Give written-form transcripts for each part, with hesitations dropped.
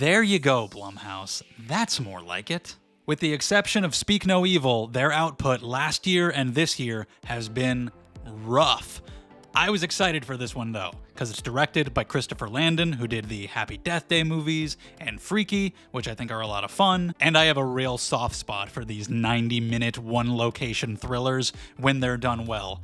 There you go, Blumhouse. That's more like it. With the exception of Speak No Evil, their output last year and this year has been rough. I was excited for this one though, because it's directed by Christopher Landon, who did the Happy Death Day movies and Freaky, which I think are a lot of fun, and I have a real soft spot for these 90-minute one-location thrillers when they're done well,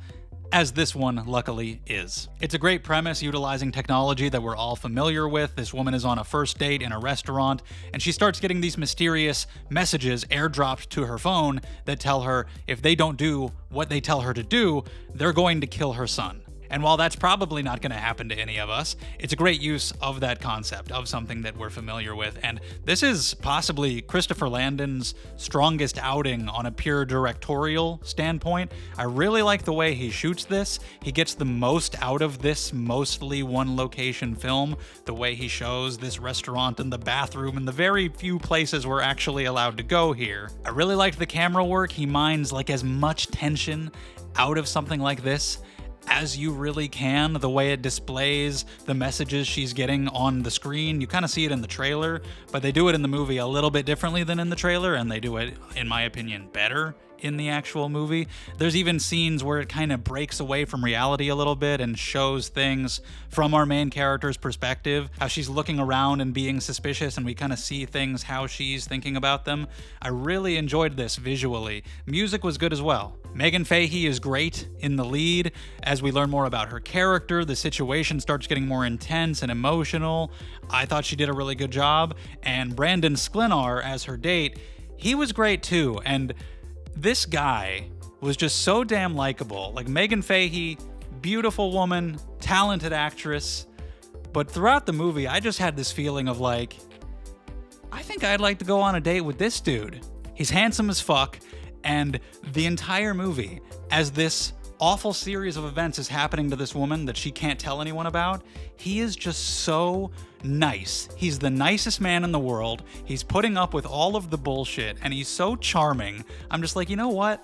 as this one luckily is. It's a great premise utilizing technology that we're all familiar with. This woman is on a first date in a restaurant, and she starts getting these mysterious messages airdropped to her phone that tell her if they don't do what they tell her to do, they're going to kill her son. And while that's probably not going to happen to any of us, it's a great use of that concept, of something that we're familiar with. And this is possibly Christopher Landon's strongest outing on a pure directorial standpoint. I really like the way he shoots this. He gets the most out of this mostly one-location film, the way he shows this restaurant and the bathroom and the very few places we're actually allowed to go here. I really liked the camera work. He mines like as much tension out of something like this as you really can, the way it displays the messages she's getting on the screen. You kind of see it in the trailer, but they do it in the movie a little bit differently than in the trailer, and they do it, in my opinion, better in the actual movie. There's even scenes where it kind of breaks away from reality a little bit and shows things from our main character's perspective, how she's looking around and being suspicious, and we kind of see things how she's thinking about them. I really enjoyed this visually. Music was good as well. Megan Fahey is great in the lead. As we learn more about her character, the situation starts getting more intense and emotional. I thought she did a really good job. And Brandon Sklenar as her date, he was great too. And this guy was just so damn likable. Like Megan Fahey, beautiful woman, talented actress. But throughout the movie, I just had this feeling of like, I think I'd like to go on a date with this dude. He's handsome as fuck. And the entire movie, as this awful series of events is happening to this woman that she can't tell anyone about, he is just so nice. He's the nicest man in the world. He's putting up with all of the bullshit, and he's so charming. I'm just like, you know what?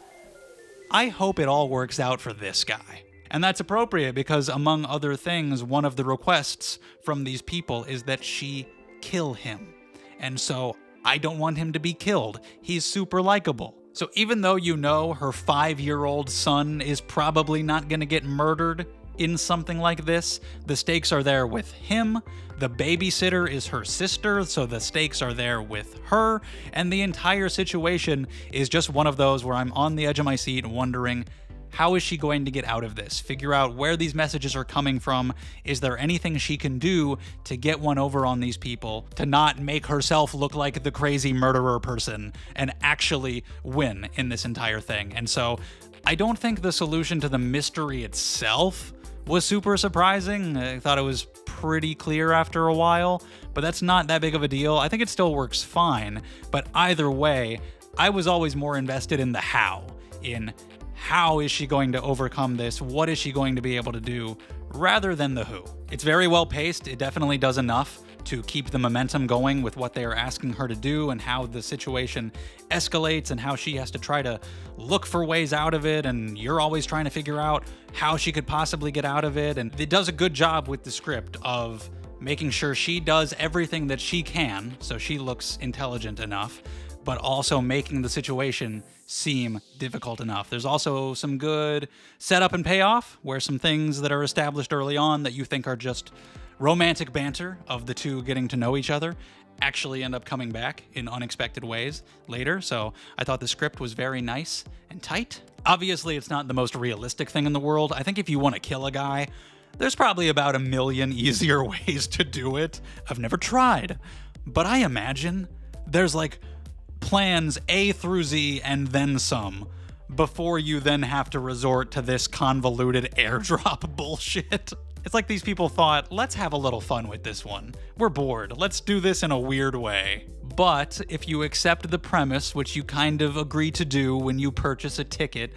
I hope it all works out for this guy. And that's appropriate because, among other things, one of the requests from these people is that she kill him. And so I don't want him to be killed. He's super likable. So even though you know her 5-year-old son is probably not going to get murdered in something like this, the stakes are there with him. The babysitter is her sister, so the stakes are there with her. And the entire situation is just one of those where I'm on the edge of my seat wondering, how is she going to get out of this? Figure out where these messages are coming from. Is there anything she can do to get one over on these people, to not make herself look like the crazy murderer person and actually win in this entire thing? And so I don't think the solution to the mystery itself was super surprising. I thought it was pretty clear after a while, but that's not that big of a deal. I think it still works fine, but either way, I was always more invested in the how, in how is she going to overcome this? What is she going to be able to do? Rather than the who. It's very well paced. It definitely does enough to keep the momentum going with what they are asking her to do and how the situation escalates and how she has to try to look for ways out of it, and you're always trying to figure out how she could possibly get out of it. And it does a good job with the script of making sure she does everything that she can so she looks intelligent enough, but also making the situation seem difficult enough. There's also some good setup and payoff, where some things that are established early on that you think are just romantic banter of the two getting to know each other actually end up coming back in unexpected ways later. So I thought the script was very nice and tight. Obviously, it's not the most realistic thing in the world. I think if you want to kill a guy, there's probably about 1 million easier ways to do it. I've never tried, but I imagine there's like plans A through Z and then some before you then have to resort to this convoluted airdrop bullshit. It's like these people thought, let's have a little fun with this one. We're bored. Let's do this in a weird way. But if you accept the premise, which you kind of agree to do when you purchase a ticket,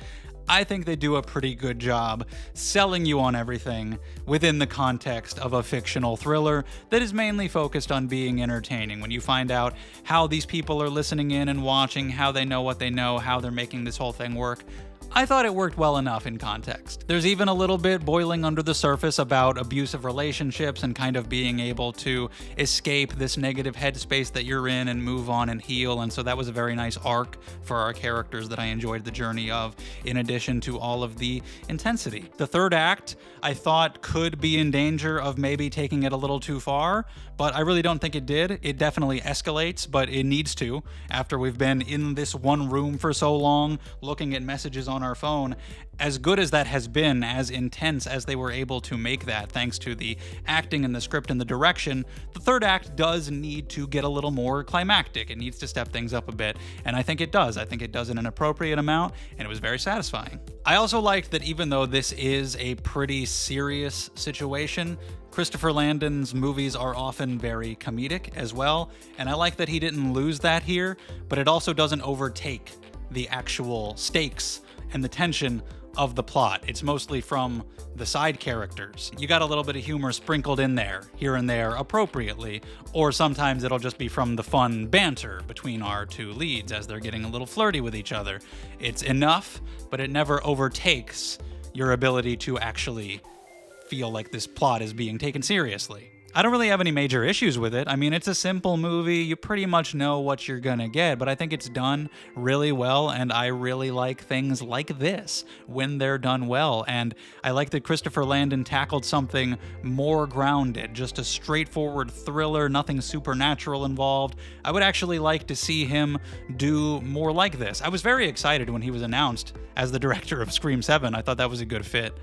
I think they do a pretty good job selling you on everything within the context of a fictional thriller that is mainly focused on being entertaining. When you find out how these people are listening in and watching, how they know what they know, how they're making this whole thing work, I thought it worked well enough in context. There's even a little bit boiling under the surface about abusive relationships and kind of being able to escape this negative headspace that you're in and move on and heal, and so that was a very nice arc for our characters that I enjoyed the journey of, in addition to all of the intensity. The third act, I thought, could be in danger of maybe taking it a little too far, but I really don't think it did. It definitely escalates, but it needs to, after we've been in this one room for so long, looking at messages on our phone. As good as that has been, as intense as they were able to make that, thanks to the acting and the script and the direction, the third act does need to get a little more climactic. It needs to step things up a bit, and I think it does. I think it does in an appropriate amount, and it was very satisfying. I also liked that even though this is a pretty serious situation, Christopher Landon's movies are often very comedic as well, and I like that he didn't lose that here, but it also doesn't overtake the actual stakes and the tension of the plot. It's mostly from the side characters. You got a little bit of humor sprinkled in there, here and there, appropriately, or sometimes it'll just be from the fun banter between our two leads as they're getting a little flirty with each other. It's enough, but it never overtakes your ability to actually feel like this plot is being taken seriously. I don't really have any major issues with it. I mean, it's a simple movie. You pretty much know what you're gonna get, but I think it's done really well, and I really like things like this when they're done well. And I like that Christopher Landon tackled something more grounded, just a straightforward thriller, nothing supernatural involved. I would actually like to see him do more like this. I was very excited when he was announced as the director of Scream 7. I thought that was a good fit.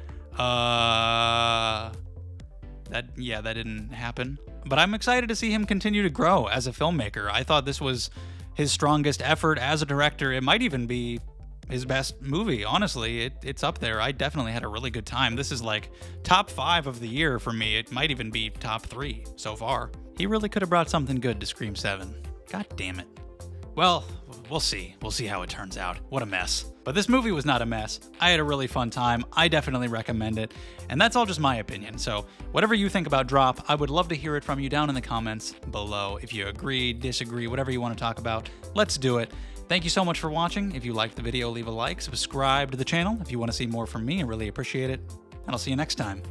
That didn't happen. But I'm excited to see him continue to grow as a filmmaker. I thought this was his strongest effort as a director. It might even be his best movie, honestly. It's up there. I definitely had a really good time. This is like top 5 of the year for me. It might even be top 3 so far. He really could have brought something good to Scream 7. God damn it. Well, we'll see. We'll see how it turns out. What a mess. But this movie was not a mess. I had a really fun time. I definitely recommend it. And that's all just my opinion. So whatever you think about Drop, I would love to hear it from you down in the comments below. If you agree, disagree, whatever you want to talk about, let's do it. Thank you so much for watching. If you liked the video, leave a like, subscribe to the channel if you want to see more from me. I really appreciate it. And I'll see you next time.